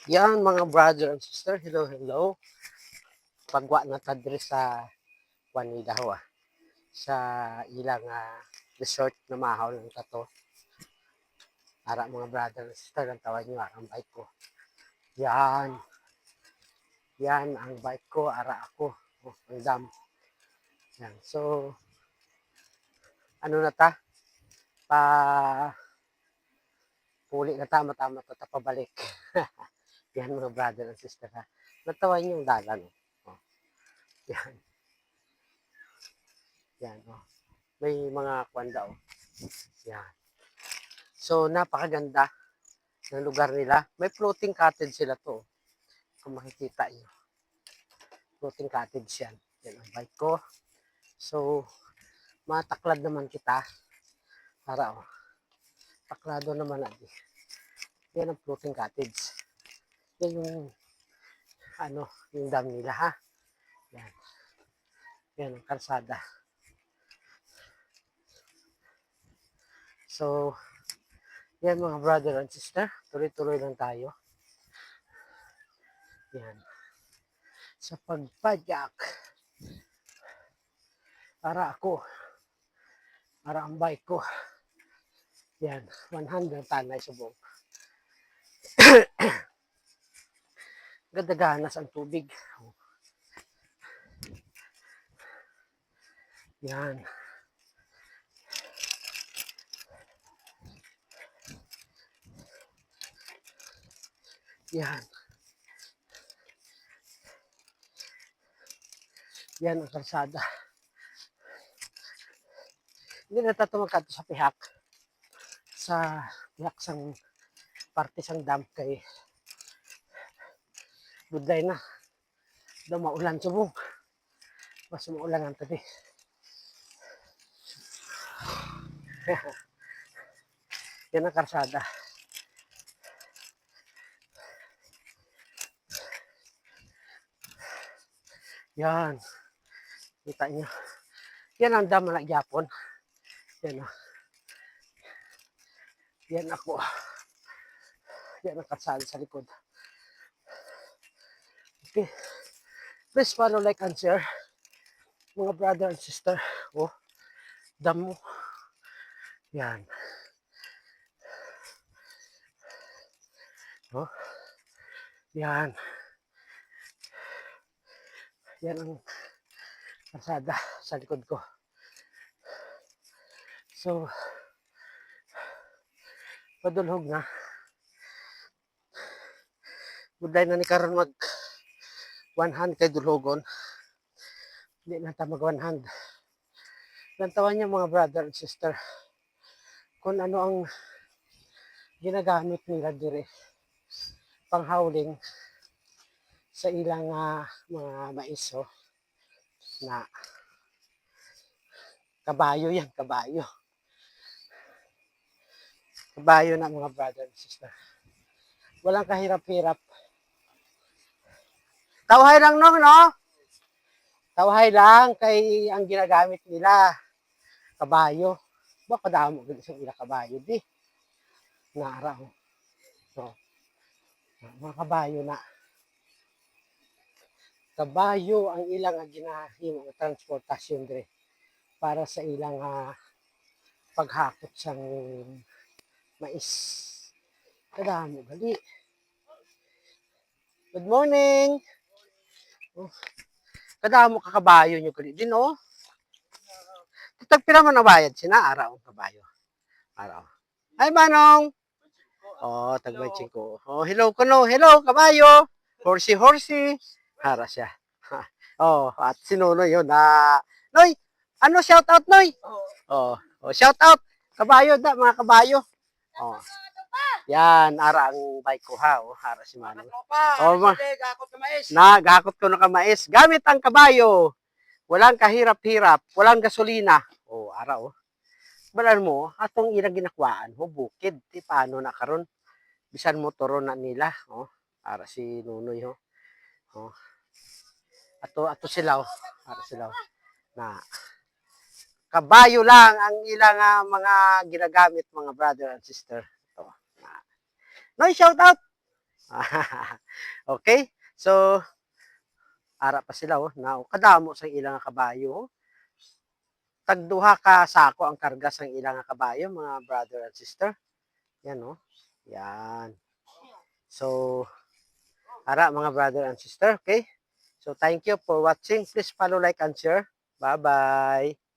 Yan mga brother and sister, hello, hello. Pagwa na ta diri sa Juanidaho sa ilang resort na mahaw lang ta to. Ara mga brother and sister, ang tawag nyo ang bike ko. Yan, yan ang bike ko, ara ako. Oh, ang dam. Yan. So, ano na ta? Pa puli na tama-tama to, pabalik. Yan mga brother and sister ha. Natawan yung dalan. Oh. Yan, yan. Oh. May mga kwanda oh. Yan. So, napakaganda ng lugar nila. May floating cottage sila to. Kung makikita nyo. Floating cottage yan. Yan ang bike ko. So, mataklad naman kita. Para oh. Taklado naman natin. Yan ang floating cottage. Yan yung yung dam nila ha. Yan. Yan ang kalsada. So, yan mga brother and sister. Tuloy-tuloy lang tayo. Yan. Sa pagpadyak. Para ako. Para ang bike ko. Yan. 100 tanay subong. Gadaganas ang tubig. Yan. Yan. Yan ang kalsada. Hindi na tato magkato sa pihak. Sa pihak sang parte sang dam kay budlay na. Daw maulan subong. Mas maulan ang tabi. Yan ang kalsada. Yan. Kita nyo. Yan ang dam na Japon. Yan o. Yan ako. Yan ang kalsada sa likod. Okay. Please follow, like, and share. Mga brother and sister. Oh. Dam mo. Yan. Oh. Yan. Yan ang kalsada sa likod ko. So, padulhog na. Buday na ni karon mag one hand kay dulhogon. Hindi na ta mag one hand. Lantawan niyo mga brother and sister kung ano ang ginagamit nila dire panghauling sa ilang mga maiso na kabayo yan, kabayo. Kabayo na mga brother and sister. Walang kahirap-hirap. Tawhay lang no? Tawhay lang kay ang ginagamit nila kabayo. Baka damo gid sa ila kabayo di. Naaraw. So, mga kabayo na. Kabayo ang ilang ginahimo nga transportasyon dire para sa ilang paghakot sang mais. Kadamo gali. Good morning. Oh. Kadamo ka kabayo nyo gali din oh. Tagpira man nabayad sina araw ang kabayo. Araw. Ay manong. Oh, tagbay ko. Oh, hello kuno. Hello kabayo. Horsey. Hara siya. Oh, at si Nonoy yun. Noy, ano shout out Noy? Oh, shout out. Kabayo da, mga kabayo. Oh. Yan, ara ang bike ko ha. Oh, hara si Manong. Oh, gakot ko na kamais. Gamit ang kabayo. Walang kahirap-hirap, walang gasolina. Oh, ara oh. Balan mo, atong ilang ginakwaan, bukid. Di paano na karon? Bisan motoron na nila, oh. Ara si Nunoy ho. Oh. Ato sila, oh. Ara sila oh. Na kabayo lang ang ilang mga ginagamit mga brother and sister. Ito. Noy, shout out. Okay? So, ara pa sila oh, na kadamo sa ilang nga kabayo. Oh. Tagduha ka sako ang karga sa ilang nga kabayo, mga brother and sister. Yan oh. Yan. So, ara mga brother and sister, okay? So, thank you for watching. Please follow, like, and share. Bye-bye.